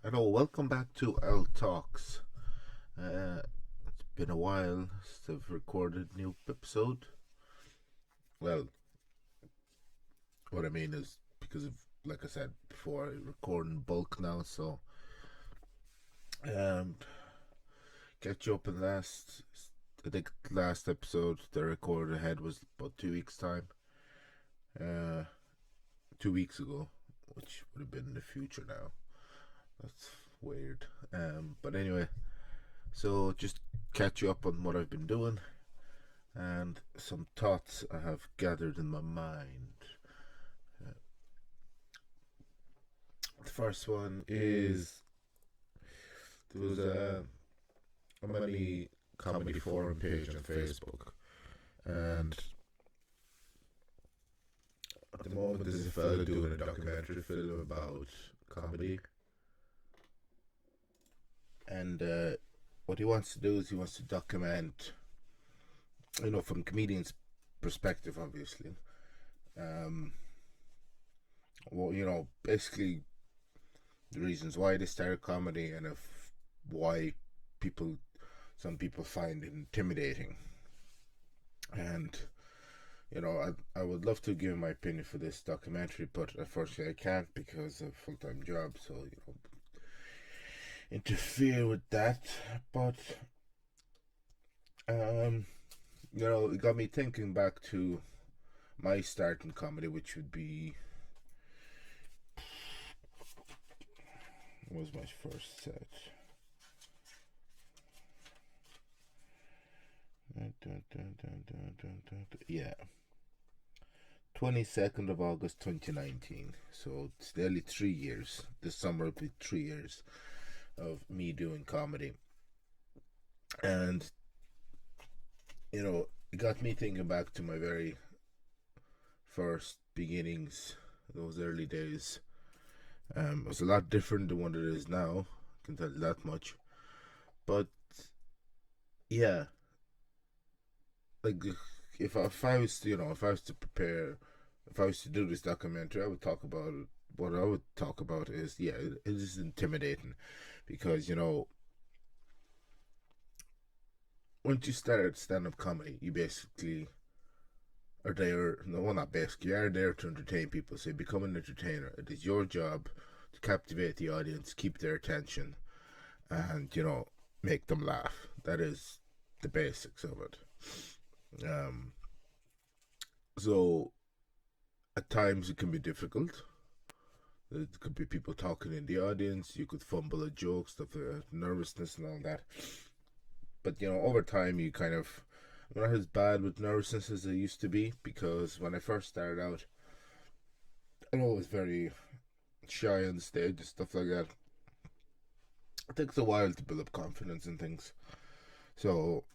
Hello, welcome back to L Talks. It's been a while since I've recorded a new episode. Well, what I mean is because of, like I said before, I record in bulk now, so um, catch you up in last. I think last episode that I recorded ahead was about 2 weeks time. Uh, 2 weeks ago, which would have been in the future now. That's weird. But anyway, so just catch you up on what I've been doing and some thoughts I have gathered in my mind. Uh, the first one is there was a mini comedy forum page on Facebook, and at the moment there's a fella doing a documentary film about comedy, and what he wants to do is he wants to document, from comedians' perspective, obviously. Um, basically the reasons why they started comedy and if why people some people find it intimidating. And I would love to give my opinion for this documentary, but unfortunately I can't because of a full-time job, so interfere with that. But um it got me thinking back to my start in comedy, which would be, what was my first set? Yeah, 22nd of August 2019. So it's nearly 3 years. This summer will be 3 years of me doing comedy. And, it got me thinking back to my very first beginnings, those early days. It was a lot different than what it is now, I can tell you that much. But yeah, like if I was to, if I was to prepare, if I was to do this documentary, I would talk about it. What I would talk about is, yeah, it is intimidating because once you start stand up comedy, you basically are there. No, well, not basically, you are there to entertain people. So you become an entertainer. It is your job to captivate the audience, keep their attention, and make them laugh. That is the basics of it. Um, so at times it can be difficult. There could be people talking in the audience. You could fumble a joke, stuff like that, nervousness and all that. But over time, you kind of, I'm not as bad with nervousness as I used to be, because when I first started out, I was very shy on the stage and stuff like that. It takes a while to build up confidence and things. So,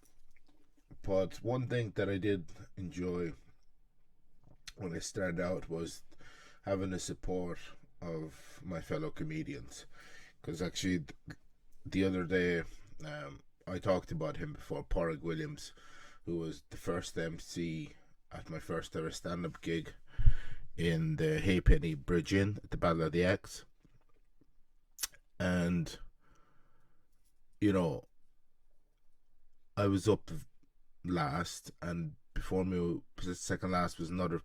but one thing that I did enjoy when I started out was having the support of my fellow comedians. Because actually, the other day, I talked about him before, Porrig Williams, who was the first MC at my first ever stand up gig in the Haypenny Bridge Inn at the Battle of the Axe. And, you know, I was up last, and before me, second last was another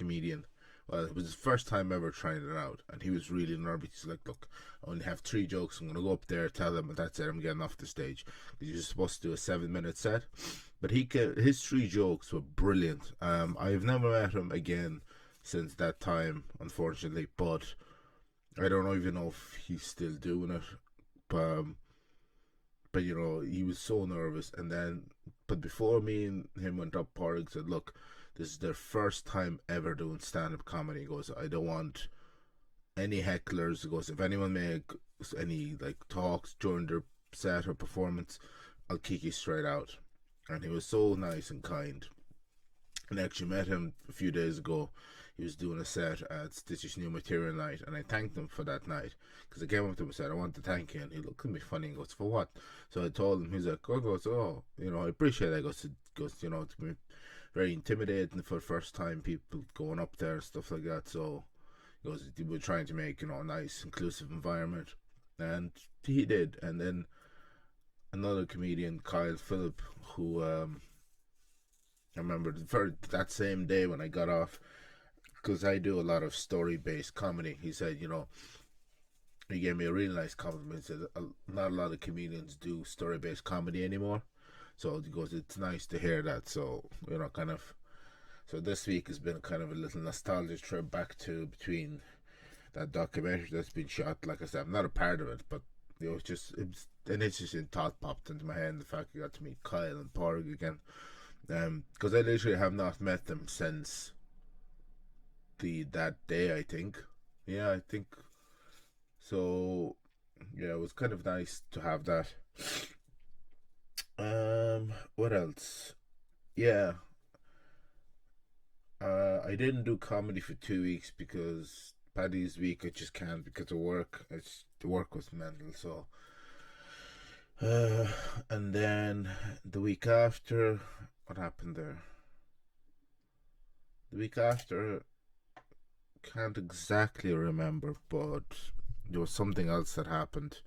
comedian. Well, it was his first time ever trying it out, and he was really nervous. He's like, "Look, I only have 3 jokes. I'm gonna go up there, tell them, and that's it. I'm getting off the stage." You're supposed to do a 7 minute set, but his 3 jokes were brilliant. I've never met him again since that time, unfortunately, but I don't even know if he's still doing it. Um, but he was so nervous, and then, but before me and him went up, Porrig said, "Look, this is their first time ever doing stand-up comedy." He goes, "I don't want any hecklers." He goes, "If anyone makes any like talks during their set or performance, I'll kick you straight out." And he was so nice and kind. And I actually met him a few days ago. He was doing a set at Stitch's New Material Night, and I thanked him for that night, because I came up to him and said, "I want to thank you." And he looked at me funny and goes, "For what?" So I told him. He's like, "Oh," goes, "Oh, I appreciate it." I goes, it's been very intimidating for the first time, people going up there and stuff like that. So he goes, "We're trying to make a nice, inclusive environment." and he did. And then another comedian, Kyle Phillip, who I remember for that same day when I got off, because I do a lot of story based comedy. He said, he gave me a really nice compliment. He said, not a lot of comedians do story based comedy anymore. So he goes, it's nice to hear that. So, kind of. So this week has been kind of a little nostalgia trip back to between that documentary that's been shot. Like I said, I'm not a part of it, but it's an interesting thought popped into my head. And the fact I got to meet Kyle and Porg again, because I literally have not met them since that day. I think, yeah, I think so. Yeah, it was kind of nice to have that. What else? Yeah, I didn't do comedy for 2 weeks because Paddy's week I just can't because of work. The work was mental. So, uh, and then the week after, what happened there? The week after, can't exactly remember, but there was something else that happened.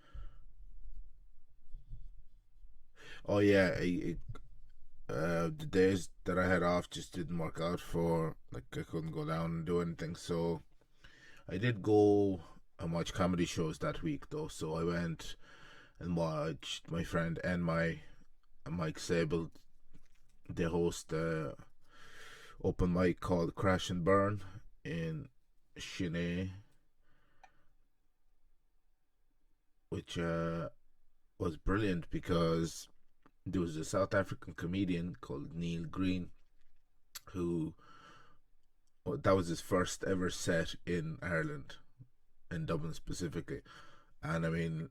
Oh yeah, the days that I had off just didn't work out for like I couldn't go down and do anything. So I did go and watch comedy shows that week though. So I went and watched my friend and my Mike Sable. They host a open mic called Crash and Burn in Chennai, which was brilliant because there was a South African comedian called Neil Green who that was his first ever set in Ireland, in Dublin specifically. And I mean,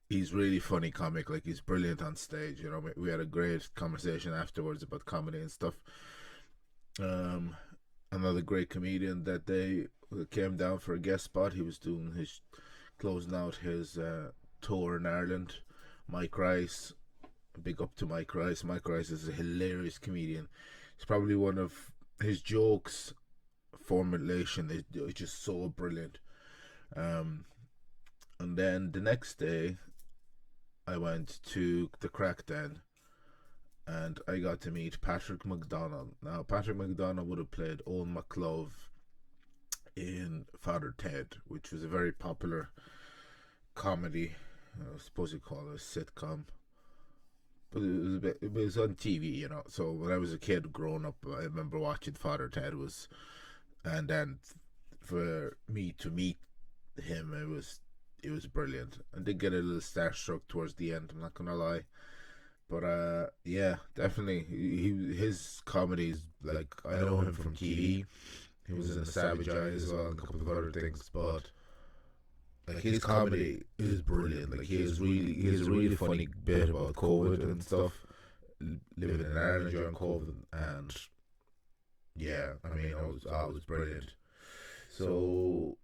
he's really funny comic. Like he's brilliant on stage. We had a great conversation afterwards about comedy and stuff. Um, Another great comedian that day came down for a guest spot. He was doing his closing out his tour in Ireland. Mike Rice, big up to Mike Rice. Mike Rice is a hilarious comedian. It's probably one of his jokes formulation is just so brilliant. Um, and then the next day, I went to the Crackdown and I got to meet Patrick McDonald. Now, Patrick McDonald would have played Owen McClove in Father Ted, which was a very popular comedy. I suppose you call it a sitcom, but it was on TV. So when I was a kid growing up, I remember watching Father Ted and then for me to meet him, it was brilliant. I did get a little starstruck towards the end. I'm not gonna lie, but yeah, definitely. His comedies, like I know him from TV. He was in the Savage Eye as well, and a couple of other things. But like his comedy is brilliant. Like he has a really funny bit about COVID and stuff, living in Ireland during COVID, and yeah, I mean, it was brilliant. So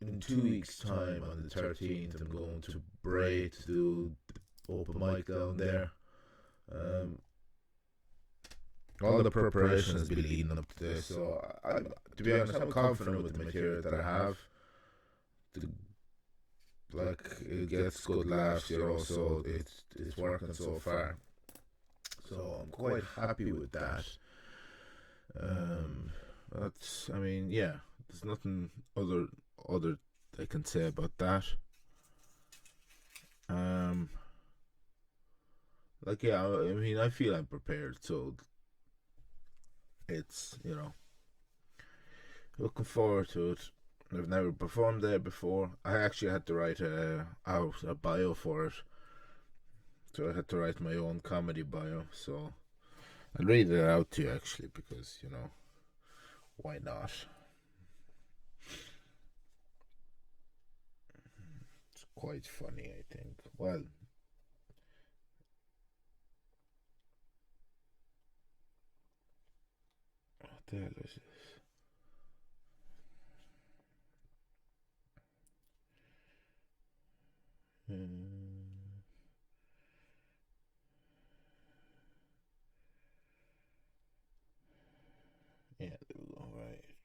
in 2 weeks' time, on the 13th, I'm going to Bray to do the open mic down there. Um, all the preparation has been leading up to this, so to be honest, I'm confident with the material that I have. The, like it gets good laughs, so it's working so far. So I'm quite happy with that. Um, I mean, yeah, there's nothing other I can say about that. Um, like yeah, I mean, I feel I'm prepared, so it's looking forward to it. I've never performed there before. I actually had to write a bio for it, so I had to write my own comedy bio. So I'll read it out to you actually because why not? It's quite funny, I think. Well, what the hell is this? Um, yeah, there we go. Right.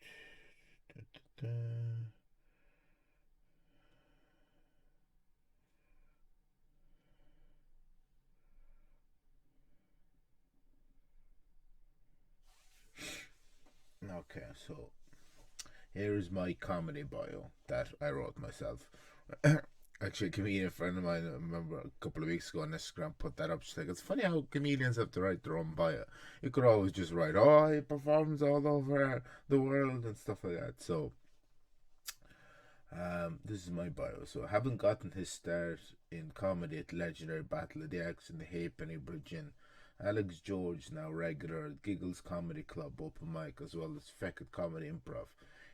Da, da, da. Okay, so here is my comedy bio that I wrote myself. Actually, a comedian friend of mine, I remember a couple of weeks ago on Instagram, put that up. She's like, it's funny how comedians have to write their own bio. You could always just write, oh, he performs all over the world and stuff like that. So, this is my bio. So, having gotten his start in comedy at legendary Battle of the Axe in the Halfpenny Bridge Inn, Alex George, now regular at Giggles Comedy Club open mic, as well as Feckett Comedy Improv.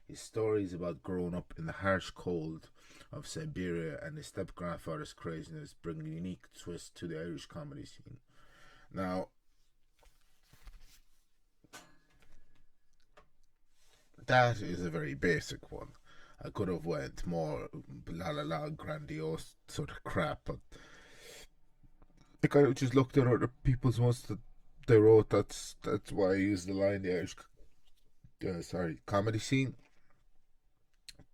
His story is about growing up in the harsh cold of Siberia and his step grandfather's craziness bring a unique twist to the Irish comedy scene. Now, that is a very basic one. I could have went more la la la grandiose sort of crap, but I kind of just looked at other people's ones that they wrote. That's why I used the line the Irish comedy scene.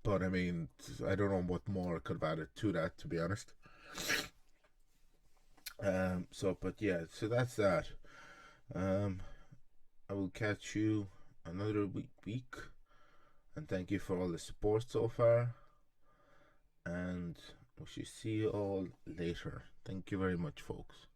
But I mean, I don't know what more I could have added to that, to be honest. But yeah, so that's that. Um, I will catch you another week, and thank you for all the support so far. And we shall see you all later. Thank you very much, folks.